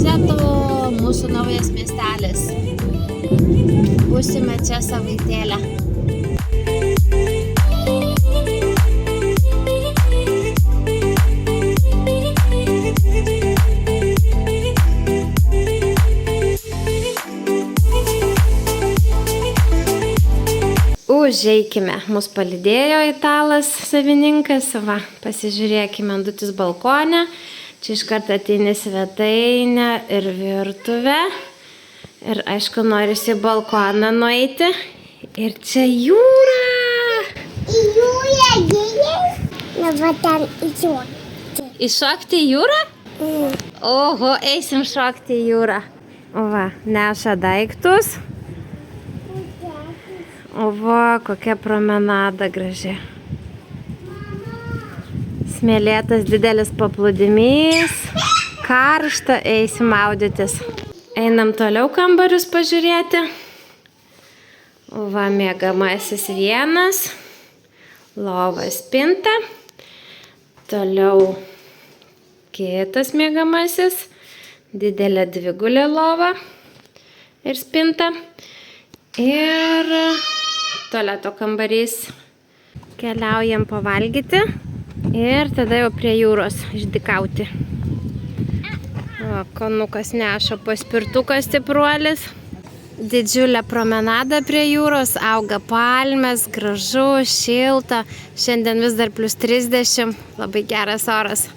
Rozeto, mūsų naujas miestelis. Būsime čia savaitėlę. Užeikime. Mus palydėjo italas savininkas. Va, pasižiūrėkime Andutis balkone. Čia iš karto ateini svetainę ir virtuvę. Ir aišku, norisi balkoną nueiti. Ir čia jūra. Į jūrą giliai. Na, va ten į jūrą. Įšokti į jūrą? Oho, eisim šokti į jūrą. O va, neša daiktus. O va, kokia promenada graži. Smėlėtas didelis paplūdimys. Karšta, eisim maudytis. Einam toliau kambarius pažiūrėti. O va, miegamasis vienas. Lova spinta. Toliau kitas miegamasis. Didelė dvigulė lova ir spinta. Ir tualeto kambarys. Keliaujam pavalgyti ir tada jau prie jūros išdykauti. O, konukas neša paspirtukas stipruolis. Didžiulė promenada prie jūros, auga palmės, gražu, šilta. Šiandien vis dar plus 30, labai geras oras.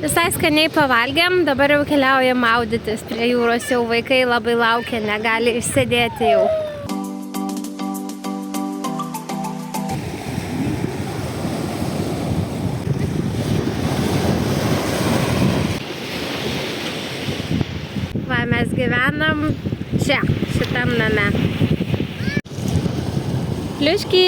Visai skaniai pavalgėm, dabar jau keliaujam maudytis prie jūros, jau vaikai labai laukia, negali išsėdėti jau. Va, mes gyvenam čia, šitam name. Pliuški!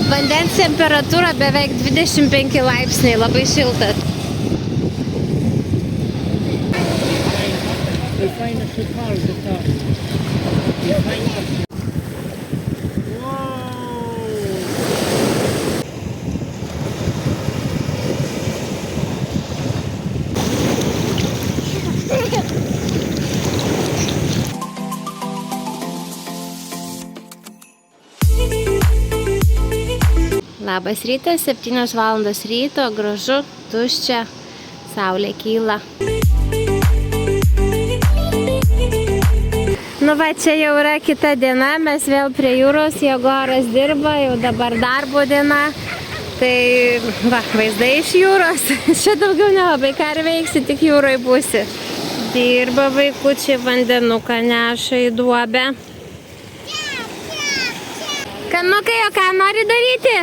Vandens temperatūra beveik 25 laipsniai, labai šiltas. Labas rytas, 7 valandos ryto, gražu, tuščia, saulė kyla. Nu va, čia jau yra kita diena, mes vėl prie jūros, Jegoras dirba, jau dabar darbo diena. Tai va, vaizdai iš jūros, čia daugiau nelabai ką ir veiksi, tik jūroje būsi. Dirba vaikučiai, vandenuką neša į duobę. Kanukai, o ką nori daryti?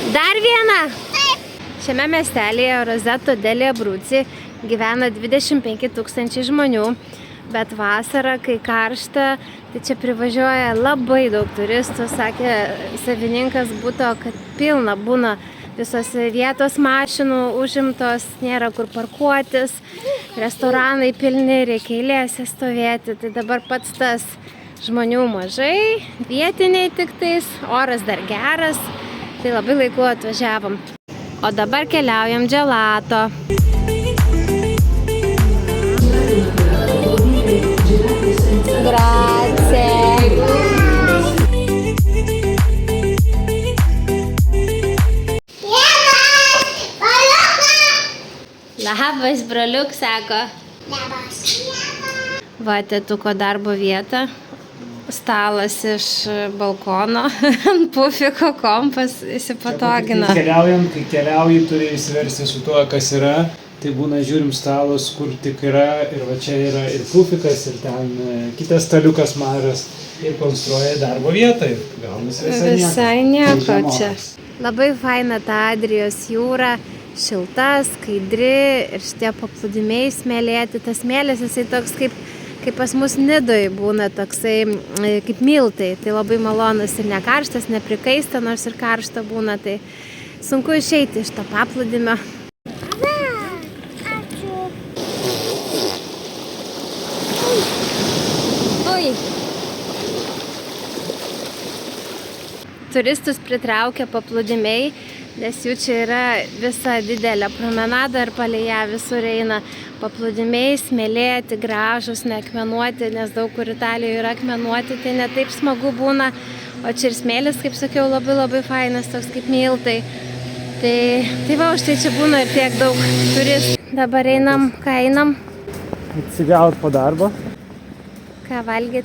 Dar vieną? Taip. Šiame miestelėje Rozeto delle Abruzzi gyvena 25 000 žmonių, bet vasarą, kai karšta, tai čia privažiuoja labai daug turistų, sakė savininkas buto, kad pilna būna visos vietos mašinų užimtos, nėra kur parkuotis, restoranai pilni, reikia eilėse stovėti, tai dabar pats tas žmonių mažai, vietiniai tik tais, oras dar geras, tai labai laiku atvažiavom. O dabar keliaujam gelato. Grazie. Labas, broliuk, sako. Labas. Va, tėtuko darbo vieta. Stalas iš balkono, ant pufiko kompas įsipatogino. Kai keliauji, turi įsiversti su tuo, kas yra. tai būna žiūrim stalas, kur tik yra, ir va čia yra ir pufikas, ir ten kitas staliukas mažas, ir konstruoja darbo vietą, ir gaunasi Visai nieko čia. Labai faina ta Adrijos jūra, šilta, skaidri ir šitie paplūdimiai smėlėti. Tas smėlis, jisai toks kaip pas mus Nidoj būna toksai kaip miltai. Tai labai malonus ir nekarštas, neprikaista, nors ir karšta būna. Tai sunku išeiti iš to paplūdimio. Oi. Turistus pritraukia paplūdimiai, nes jų čia yra visa didelė promenada ir palei ją visur eina paplūdimiai, smėlėti, gražus, neakmenuoti, nes daug kur Italijoje yra akmenuoti, tai netaip smagu būna, o čia ir smėlis, kaip sakiau, labai fainas, toks kaip miltai. Tai va, už tai čia būna ir tiek daug turistų. Dabar einam, ką einam? Atsigaut po darbo. Ką valgyt?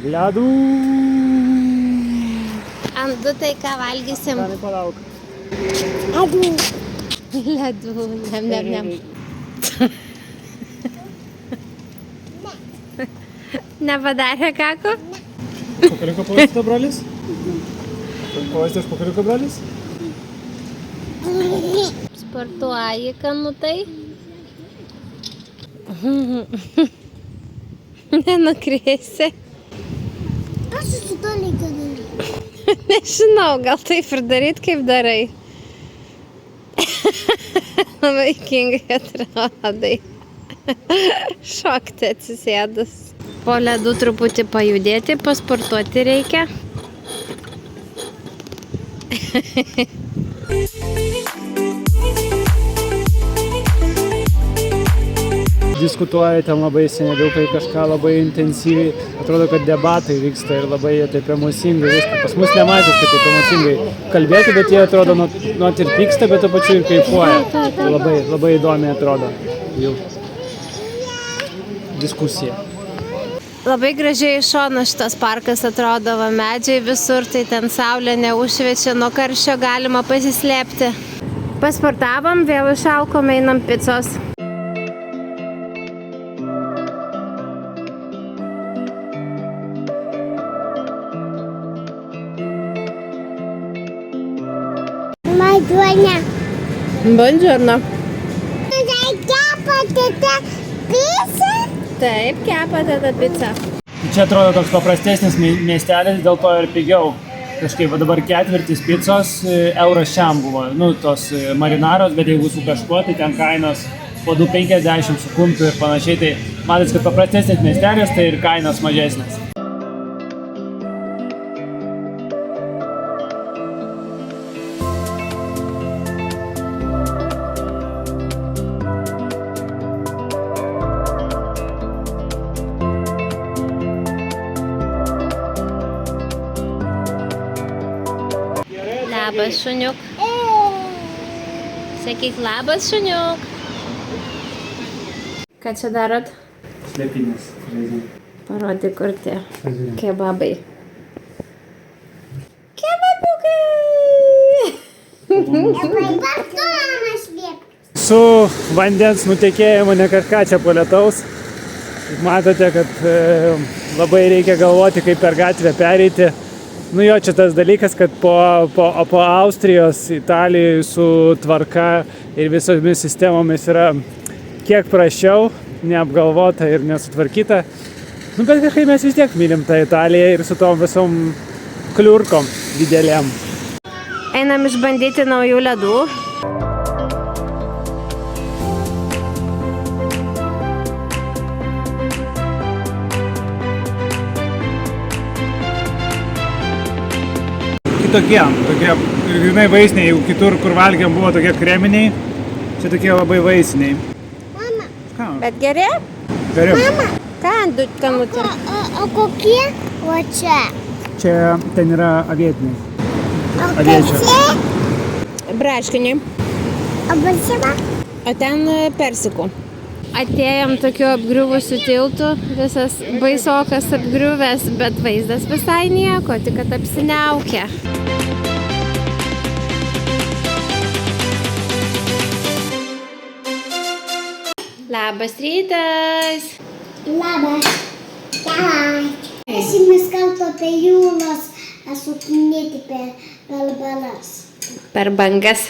Ledų. Andutai, ką valgysim? Palauk. Ledų, nem. Nepadarė kako? Pokaliuko pavaizdas, brolis? Pavaizdas pokaliuko, brolis? Sportuoji, kanutai? Nenukrėsi. Aš susitoliai galiu. Nežinau, gal taip ir daryt, kaip darai. Labai kingai atrodai. Šokti atsisėdus. Po ledų truputį pajudėti, pasportuoti reikia. Diskutuoja ten labai seneliukai, kažką labai intensyviai. Atrodo, kad debatai vyksta ir labai jie taip emocingai viską. Pas mus nematys, kad taip emocingai kalbėti, bet jie atrodo, nuot ir pyksta, bet to pačiu ir kaifuoja. Tai labai įdomiai atrodo jų diskusija. Labai gražiai iš šono šitas parkas atrodo, va, medžiai visur, tai ten saulė neužšviečia, nuo karščio galima pasislėpti. Pasportavom, vėl išalkom, einam picos. Madonna. Buongiorno. Kepate tą pizzą? Taip, kepate tą pizzą. Čia atrodo toks paprastesnis miestelis, dėl to ir pigiau. Kažkaip dabar ketvirtis pizzos euras šiam buvo, tos marinaros, bet jeigu su kažkuo, tai ten kainos po 2,50 su kumpiu ir panašiai. Tai matot, kad paprastesnis miestelis, tai ir kainos mažesnės. Labas, šuniuk. Sakyk, labas, šuniuk. Ką čia darot? Slėpinės. Parodyk, kur tie kebabai. Kebabukai! Vartojamas liep. Su vandens nutekėjimu ne kažką čia po lietaus. Matote, kad labai reikia galvoti, kaip per gatvę pereiti. Jo, čia tas dalykas, kad po Austrijos, Italijoje su tvarka ir visomis sistemomis yra kiek prašiau, neapgalvota ir nesutvarkyta. Bet kažkaip mes vis tiek mylim tą Italiją ir su tom visom kliurkom didelėm. Einam išbandyti naujų ledų. Tokie grynai vaisiniai, jeigu kitur, kur valgėm, buvo tokie kreminiai, čia tokie labai vaisiniai. Mama. Ką? Bet geri? Geriau. Mama. Ką ant kanutė? O kokie? O čia. Čia ten yra avietiniai. O Aviečio. čia? Braškiniai. O balsima? O ten persikų. Atėjom tokiu apgriuvusiu tiltu, visas baisokas apgriuvęs, bet vaizdas visai nieko, tik kad apsiniaukia. Labas rytas. Labas. Gerai. Mes kalbame apie jūros sukinėti per balas. Per bangas.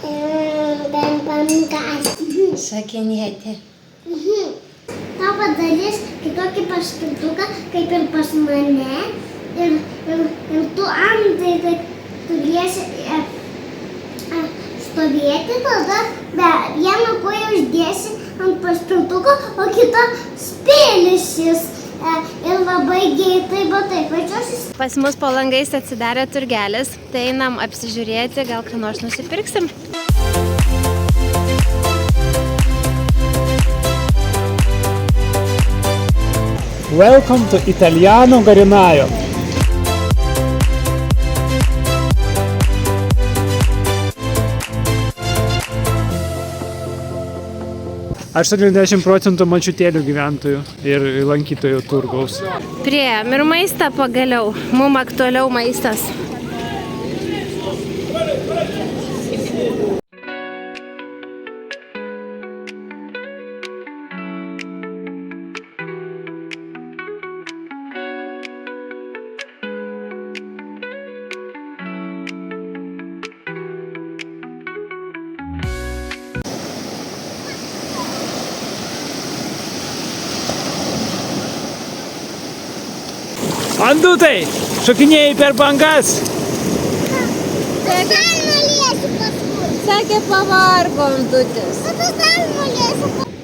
Per bangas. Šokinėti. Tau padarys kitokį paspirtuką, kaip ir pas mane. Ir tu antai, kad turėsi stovėti, tada vieną koją uždėsi ant paspirtuko, o kitą spėlysis. Ir labai greitai, bet taip važiuosis. Pas mus po langais atsidarė turgelis, tai einam apsižiūrėti, gal ką nors nusipirksim. Welcome to Italiano Garinaio. Aš 80% mačiutėlių gyventojų ir lankytojų turgaus. Priėjom ir maistą pagaliau. Mum aktualiau maistas. Andutai, šokinėjai per bangas. Dar nulėsiu paskui. Sakė, pavargo Andutis. Tada dar nulėsiu paskui.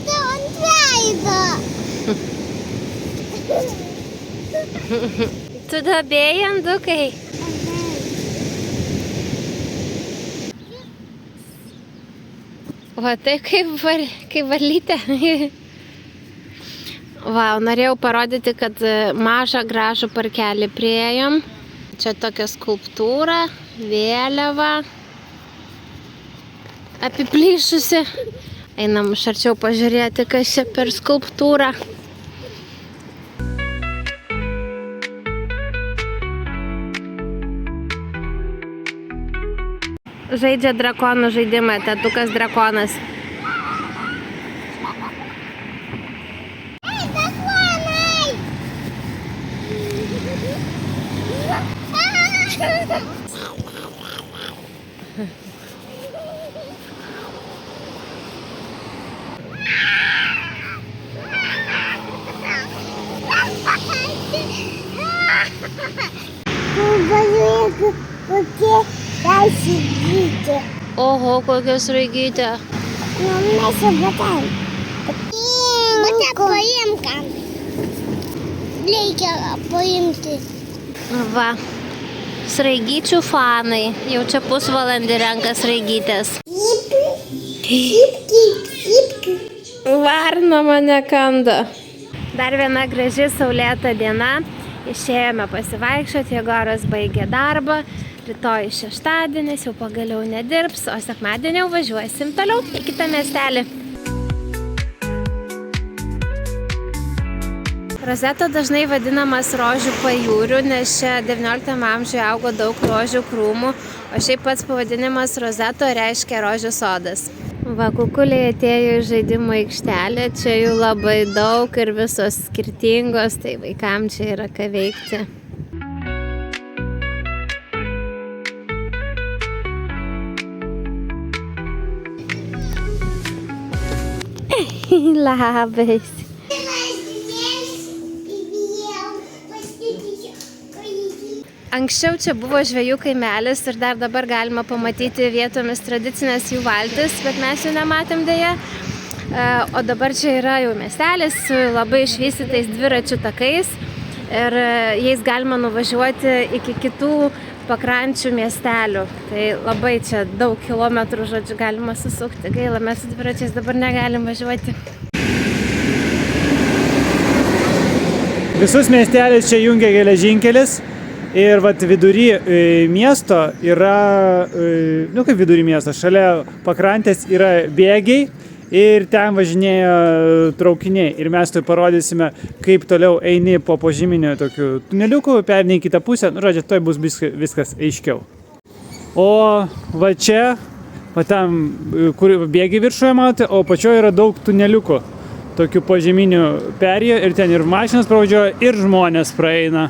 Tu ant veido. Tu dabėjai, Andukai? Va, taip kaip varlytė. Va, norėjau parodyti, kad mažą gražų parkelį priėjom. Čia tokia skulptūra, vėliava apiplyšusi. Einam iš arčiau pažiūrėti, kas čia per skulptūrą. Žaidžia drakonų žaidimą, tėtukas drakonas. Ei, drakonai! Pažiūrėk, kokie raigyti. Oho, kokios raigyti. Mes jau ten. Būtent paimk. Reikia paimti. Va, sraigyčių fanai. Jau čia pusvalandį renka sraigytės. Varna mane kanda. Dar viena graži saulėta diena. Išėjome pasivaikščioti, Jegoras baigė darbą. Rytoj šeštadienis, jau pagaliau nedirbs, o sekmadienį jau važiuosim toliau į kitą miestelį. Rozeto dažnai vadinamas rožių pajūriu, nes čia 19 amžiuje augo daug rožių krūmų, o šiaip pats pavadinimas Rozeto reiškia rožių sodas. Va, kukuliai atėjo į žaidimų aikštelę, čia jų labai daug ir visos skirtingos, tai vaikams čia yra ką veikti. Labas. Anksčiau čia buvo žvejų kaimelis ir dar dabar galima pamatyti vietomis tradicinės jų valtis, bet mes jų nematėm dėja. O dabar čia yra jau miestelis su labai išvystytais dviračių takais ir jais galima nuvažiuoti iki kitų pakrančių miestelių. Tai labai čia daug kilometrų, žodžiu, galima susukti. Gaila, mes su dviračiais dabar negalim važiuoti. Visus miestelius čia jungia geležinkelis. Ir vat vidury miesto yra, kaip vidury miesto, šalia pakrantės yra bėgiai ir ten važinėjo traukiniai. Ir mes tai parodysime, kaip toliau eini po požeminio tokių tuneliukų, pereini į kitą pusę. Nu, žodžiu, toj bus viskas aiškiau. O va čia, va tam, kur bėgi viršuje matote, o pačioje yra daug tuneliukų. Tokių požeminių perėjo ir ten ir mašinas pravažiuoja, ir žmonės praeina.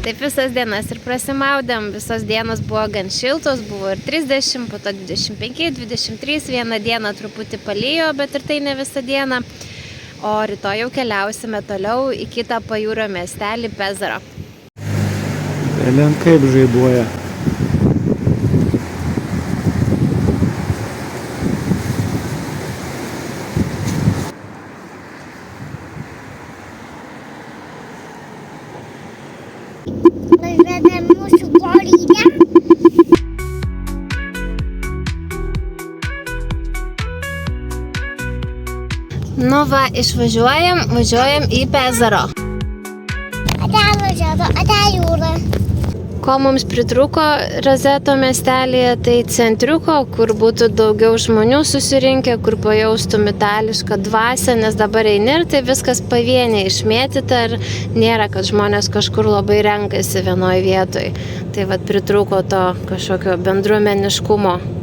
Taip visas dienas ir prasimaudėm, visos dienos buvo gan šiltos, buvo ir 30, po to 25, 23, vieną dieną truputį palijo, bet ir tai ne visą dieną. O rytoj jau keliausime toliau į kitą pajūrio miestelį Pezaro. Elen kaip žaibuoja. Važiuodami mūsų koryne. Nu va, važiuojam į Pezaro. Ate važiavo, ate jūra. Ko mums pritrūko Rozeto miestelėje, tai centriuko, kur būtų daugiau žmonių susirinkę, kur pajaustum itališką dvasią, nes dabar eini ir tai viskas pavieniai išmėtyta ir nėra, kad žmonės kažkur labai renkasi vienoj vietoj. Tai vat pritrūko to kažkokio bendruomeniškumo.